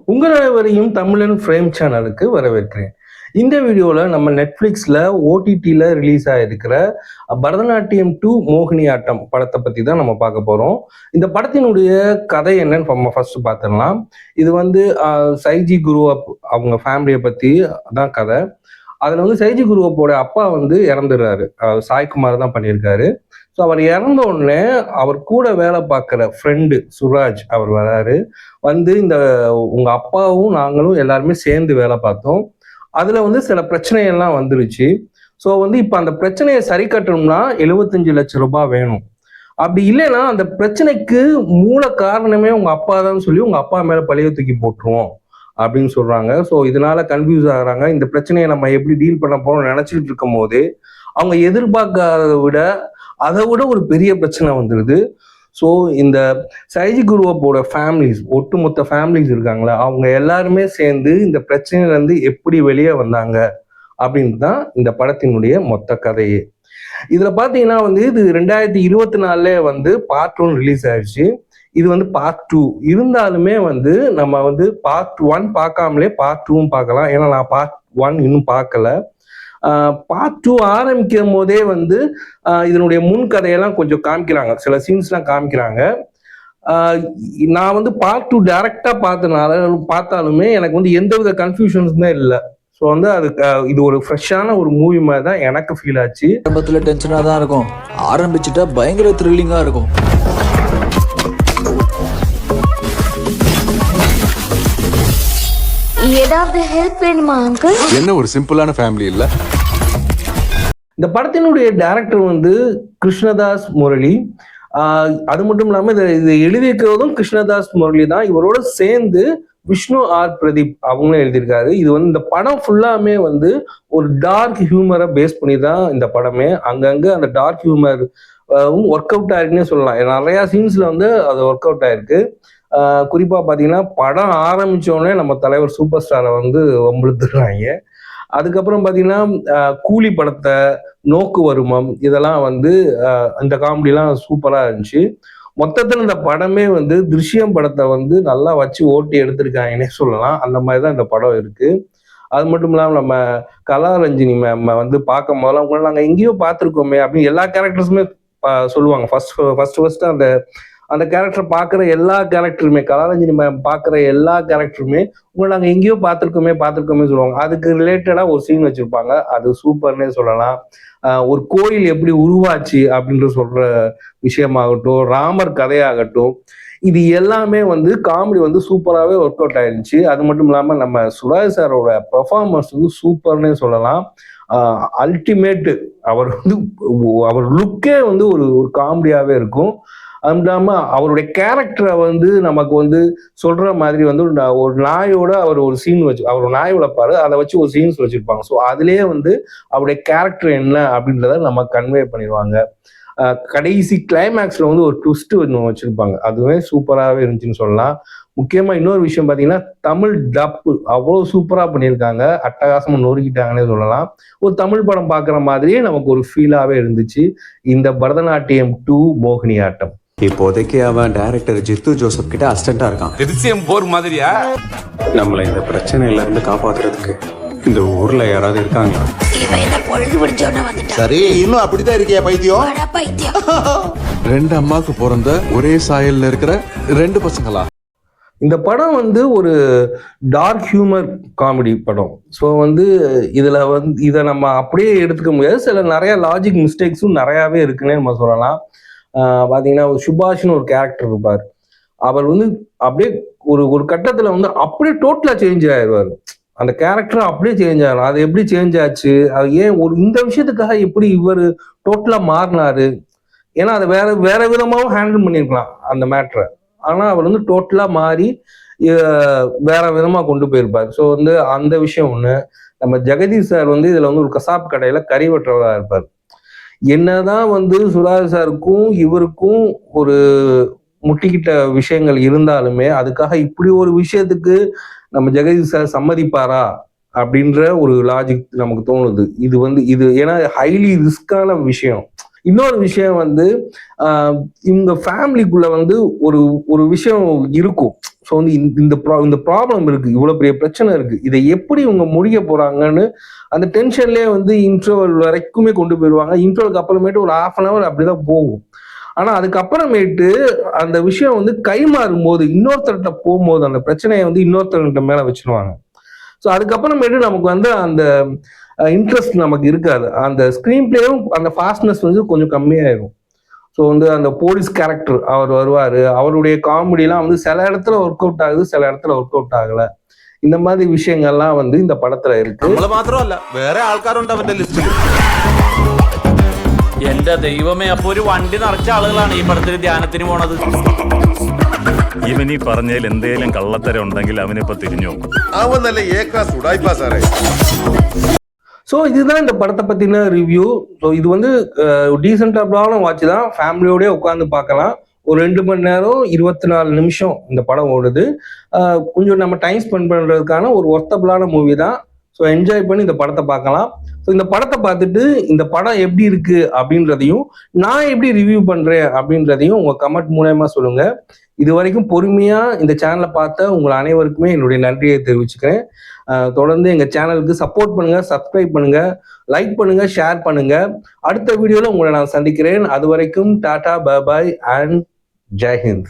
உங்கள் அனைவரையும் தமிழன் ஃப்ரேம் சேனலுக்கு வரவேற்கிறேன். இந்த வீடியோவில் நம்ம நெட்ஃப்ளிக்ஸில் ஓடிடியில் ரிலீஸ் ஆகிருக்கிற பரதநாட்டியம் 2 மோகினியாட்டம் படத்தை பற்றி தான் நம்ம பார்க்க போகிறோம். இந்த படத்தினுடைய கதை என்னன்னு நம்ம ஃபர்ஸ்ட் பார்த்துடலாம். இது வந்து சைஜி குருவப் அவங்க ஃபேமிலியை பற்றி தான் கதை. அதில் வந்து சைஜி குருவப்போட அப்பா வந்து இறந்துடுறாரு. சாய்குமார் தான் பண்ணியிருக்காரு. ஸோ அவர் இறந்த உடனே அவர் கூட வேலை பார்க்குற ஃப்ரெண்டு சுராஜ் அவர் வராரு. வந்து உங்கள் அப்பாவும் நாங்களும் எல்லாருமே சேர்ந்து வேலை பார்த்தோம். அதில் வந்து சில பிரச்சனைகள்லாம் வந்துருச்சு. ஸோ வந்து இப்போ அந்த பிரச்சனையை சரி கட்டணும்னா 75 லட்சம் ரூபாய் வேணும். அப்படி இல்லைன்னா அந்த பிரச்சனைக்கு மூல காரணமே உங்கள் அப்பா தான் சொல்லி உங்கள் அப்பா மேலே பழிய தூக்கி போட்டுருவோம் அப்படின்னு சொல்கிறாங்க. ஸோ இதனால கன்ஃபியூஸ் ஆகுறாங்க. இந்த பிரச்சனையை நம்ம எப்படி டீல் பண்ண போகிறோம்னு நினச்சிட்டு இருக்கும் போது அவங்க எதிர்பார்க்காததை விட அதை விட ஒரு பெரிய பிரச்சனை வந்துடுது. ஸோ இந்த சைஜி குருவப்போட ஃபேமிலிஸ், ஒட்டுமொத்த ஃபேமிலிஸ் இருக்காங்களா, அவங்க எல்லாருமே சேர்ந்து இந்த பிரச்சனையிலேருந்து எப்படி வெளியே வந்தாங்க அப்படின்னு தான் இந்த படத்தினுடைய மொத்த கதையே. இதில் பார்த்தீங்கன்னா வந்து இது 2024 வந்து பார்ட் 1 ரிலீஸ் ஆயிடுச்சு. இது வந்து பார்ட் 2 இருந்தாலுமே வந்து நம்ம வந்து பார்ட் 1 பார்க்காமலே பார்ட் 2 பார்க்கலாம். ஏன்னா நான் பார்ட் 1 இன்னும் பார்க்கல. பார்ட் 2 ஆரம்பிக்கும் போதே வந்து இதனுடைய முன் கதையெல்லாம் கொஞ்சம் காமிக்கிறாங்க, சில சீன்ஸ்லாம் காமிக்கிறாங்க. நான் வந்து பார்ட் 2 டைரக்டா பார்த்தாலுமே எனக்கு வந்து எந்தவித கன்ஃபியூஷன்ஸுமே இல்லை. ஸோ வந்து இது ஒரு ஃப்ரெஷ்ஷான ஒரு மூவி மாதிரி தான் எனக்கு ஃபீல் ஆச்சு. ஆரம்பத்தில் டென்ஷனாக தான் இருக்கும், ஆரம்பிச்சுட்டா பயங்கர த்ரில்லிங்காக இருக்கும். ஏதாவது ஹெல்ப் வேணுமா அங்கிள்? என்ன ஒரு சிம்பிளான ஃபேமிலி இல்ல. இந்த படத்தினுடைய டைரக்டர் வந்து கிருஷ்ணதாஸ் முரளி. அது மட்டும் இல்லாமல் இது எழுதியிருக்கிறதும் கிருஷ்ணதாஸ் முரளி தான். இவரோட சேர்ந்து விஷ்ணு ஆர் பிரதீப் அவங்களும் எழுதியிருக்காரு. இது வந்து இந்த படம் ஃபுல்லாமே வந்து ஒரு டார்க் ஹியூமரை பேஸ் பண்ணி தான் இந்த படமே. அங்கங்கே அந்த டார்க் ஹியூமர் ஒர்க் அவுட் ஆயிருக்குன்னே சொல்லலாம். நிறையா சீன்ஸ்ல வந்து அது ஒர்க் அவுட் ஆயிருக்கு. குறிப்பாக பார்த்தீங்கன்னா படம் ஆரம்பித்தோடனே நம்ம தலைவர் சூப்பர் ஸ்டாரை வந்து வம்பிழுத்துடுறாங்க. அதுக்கப்புறம் பார்த்தீங்கன்னா கூலி படத்தை, நோக்கு வருமம், இதெல்லாம் வந்து அந்த காமெடிலாம் சூப்பராக இருந்துச்சு. மொத்தத்தில் இந்த படமே வந்து திருஷ்யம் படத்தை வந்து நல்லா வச்சு ஓட்டி எடுத்திருக்காங்கன்னே சொல்லலாம். அந்த மாதிரி தான் இந்த படம் இருக்குது. அது மட்டும் இல்லாமல் நம்ம கலாரஞ்சினி மேம் வந்து பார்க்கும் போதெல்லாம் உங்களை நாங்கள் எங்கேயோ பார்த்துருக்கோமே அப்படின்னு எல்லா கேரக்டர்ஸுமே சொல்லுவாங்க. ஃபர்ஸ்ட் அந்த கேரக்டர் பார்க்குற எல்லா கேரக்டருமே, கலாரஞ்சினி மேம் பார்க்குற எல்லா கேரக்டருமே உங்களை நாங்கள் எங்கேயோ பார்த்துருக்கோமே சொல்லுவாங்க. அதுக்கு ரிலேட்டடாக ஒரு சீன் வச்சுருப்பாங்க. அது சூப்பர்னே சொல்லலாம். ஒரு கோயில் எப்படி உருவாச்சு அப்படின்ற சொல்கிற விஷயமாகட்டும், ராமர் கதையாகட்டும், இது எல்லாமே வந்து காமெடி வந்து சூப்பராகவே ஒர்க் அவுட் ஆயிருந்துச்சு. அது மட்டும் இல்லாமல் நம்ம சுராஜ் சாரோட பெர்ஃபார்மன்ஸ் வந்து சூப்பர்னே சொல்லலாம். அல்டிமேட்டு. அவர் லுக்கே வந்து ஒரு காமெடியாகவே இருக்கும். அது இல்லாமல் அவருடைய கேரக்டரை வந்து நமக்கு வந்து சொல்ற மாதிரி வந்து ஒரு நாயோட அவர் ஒரு சீன் வச்சு, அவர் நாய் வளர்ப்பாரு, அதை வச்சு ஒரு சீன்ஸ் வச்சிருப்பாங்க. ஸோ அதுலேயே வந்து அவருடைய கேரக்டர் என்ன அப்படின்றத நம்ம கன்வே பண்ணிடுவாங்க. கடைசி கிளைமேக்ஸ்ல வந்து ஒரு ட்விஸ்ட் ஒன்று வச்சிருப்பாங்க. அதுவே சூப்பராகவே இருந்துச்சுன்னு சொல்லலாம். முக்கியமா இன்னொரு விஷயம் பார்த்தீங்கன்னா தமிழ் டப்பு அவ்வளோ சூப்பராக பண்ணியிருக்காங்க. அட்டகாசமாக நொறுக்கிட்டாங்கன்னே சொல்லலாம். ஒரு தமிழ் படம் பார்க்குற மாதிரியே நமக்கு ஒரு ஃபீலாகவே இருந்துச்சு இந்த பரதநாட்டியம் 2 மோகினியாட்டம். இப்போதைக்கு அவன் டைரக்டர் ஜித்து ஜோசப் கிட்ட அசிஸ்டண்டா இருக்கான். திருச்சியம் போர் மாதிரியா? நம்மளை இந்த பிரச்சனையில இருந்து காப்பாத்துறதுக்கு இந்த ஊர்ல யாராவது இருக்காங்க? சரி, இன்னும் அப்படித்தான் இருக்கியா பைத்தியம்? 2 அம்மாவுக்கு பிறந்த ஒரே சாயல்ல இருக்கிற 2 பசங்களா? இந்த படம் வந்து ஒரு டார்க் ஹியூமர் காமெடி படம். ஸோ வந்து இதை நம்ம அப்படியே எடுத்துக்க முடியாது. நிறைய லாஜிக் மிஸ்டேக்ஸும் நிறையாவே இருக்குன்னே நம்ம சொல்லலாம். பார்த்தீங்கன்னா சுபாஷ்னு ஒரு கேரக்டர் இருப்பார். அவர் வந்து அப்படியே ஒரு கட்டத்தில் வந்து அப்படியே டோட்டலாக சேஞ்ச் ஆயிடுவார். அந்த கேரக்டர் அப்படியே சேஞ்ச் ஆகும். அது எப்படி சேஞ்ச் ஆச்சு, அது ஏன் இந்த விஷயத்துக்காக எப்படி இவர் டோட்டலாக மாறினாரு? ஏன்னா அதை வேற விதமாகவும் ஹேண்டில் பண்ணியிருக்கலாம் அந்த மேட்ரை. ஆனால் அவர் வந்து டோட்டலாக மாறி வேற விதமாக கொண்டு போயிருப்பார். ஸோ வந்து அந்த விஷயம் ஒன்று. நம்ம ஜெகதீஷ் சார் வந்து இதில் வந்து ஒரு கசாப் கடையில் கறி வெட்டுறவராக இருப்பார். என்னதான் வந்து சுராஜ் சாருக்கும் இவருக்கும் ஒரு முட்டிக்கிட்ட விஷயங்கள் இருந்தாலுமே அதுக்காக இப்படி ஒரு விஷயத்துக்கு நம்ம ஜெகதீஷ் சார் சம்மதிப்பாரா அப்படின்ற ஒரு லாஜிக் நமக்கு தோணுது. இது ஏன்னா ஹைலி ரிஸ்கான விஷயம். இன்னொரு விஷயம் வந்து இந்த ஃபேமிலிக்குள்ள வந்து ஒரு ஒரு விஷயம் இருக்கும். ஸோ வந்து இந்த ப்ராப்ளம் இருக்கு, இவ்வளவு பெரிய பிரச்சனை இருக்கு, இதை எப்படி இவங்க முடிய போறாங்கன்னு அந்த டென்ஷன்லேயே வந்து இன்டர்வல் வரைக்குமே கொண்டு போயிடுவாங்க. இன்டர்வலுக்கு அப்புறமேட்டு ஒரு 1/2 hour அப்படிதான் போகும். ஆனா அதுக்கப்புறமேட்டு அந்த விஷயம் வந்து கைமாறும் போது, இன்னொருத்தர்கிட்ட போகும்போது அந்த பிரச்சனையை வந்து இன்னொருத்தர்கிட்ட மேல வச்சிருவாங்க. ஸோ அதுக்கப்புறமேட்டு நமக்கு வந்து அந்த இன்ட்ரெஸ்ட் நமக்கு இருக்காது. அந்த ஸ்க்ரீன் பிளேயும் அந்த ஃபாஸ்ட்னஸ் வந்து கொஞ்சம் கம்மியாயிடும். ஸோ வந்து அந்த போலீஸ் கேரக்டர் அவர் வருவார், அவருடைய காமெடிலாம் வந்து சில இடத்துல ஒர்க் அவுட் ஆகுது, சில இடத்துல ஒர்க் அவுட் ஆகலை. இந்த மாதிரி விஷயங்கள்லாம் வந்து இந்த படத்துல இருக்கு. മാത്രമല്ല വേറെ ആൾക്കാരുണ്ട് അവന്റെ ലിസ്റ്റിൽ. എന്റെ ദൈവമേ, അപ്പൊ ഒരു വണ്ടി നിറച്ച ആളുകളാണ് ഈ പടത്തിൽ ധ്യാനത്തിന് പോണത്. ഇവനീ പറഞ്ഞതിൽ എന്തേലും കള്ളത്തരം ഉണ്ടെങ്കിൽ അവനിപ്പോ തിരിഞ്ഞു നോക്കും. അവൻ നല്ല ഏ ക്ലാസ് ഉടായിപ്പാ സാറേ. ஸோ இதுதான் இந்த படத்தை பத்தின ரிவ்யூ. ஸோ இது வந்து டீசென்டான வாட்ச் தான், ஃபேமிலியோடய உட்காந்து பார்க்கலாம். ஒரு 2 மணி நேரம் 24 நிமிஷம் இந்த படம் ஓடுது. கொஞ்சம் நம்ம டைம் ஸ்பெண்ட் பண்றதுக்கான ஒரு ஒர்த்தபிளான மூவி தான். ஸோ என்ஜாய் பண்ணி இந்த படத்தை பார்க்கலாம். ஸோ இந்த படத்தை பார்த்துட்டு இந்த படம் எப்படி இருக்கு அப்படின்றதையும், நான் எப்படி ரிவ்யூ பண்றேன் அப்படின்றதையும் உங்க கமெண்ட் மூலமா சொல்லுங்க. இது வரைக்கும் பொறுமையா இந்த சேனலை பார்த்த உங்கள் அனைவருக்குமே என்னுடைய நன்றியை தெரிவிச்சுக்கிறேன். தொடர்ந்து எங்க சேனலுக்கு சப்போர்ட் பண்ணுங்க, சப்ஸ்கிரைப் பண்ணுங்க, லைக் பண்ணுங்க, ஷேர் பண்ணுங்க. அடுத்த வீடியோல உங்களை நான் சந்திக்கிறேன். அது வரைக்கும் டாடா, பாய் அண்ட் ஜெய் ஹிந்த்.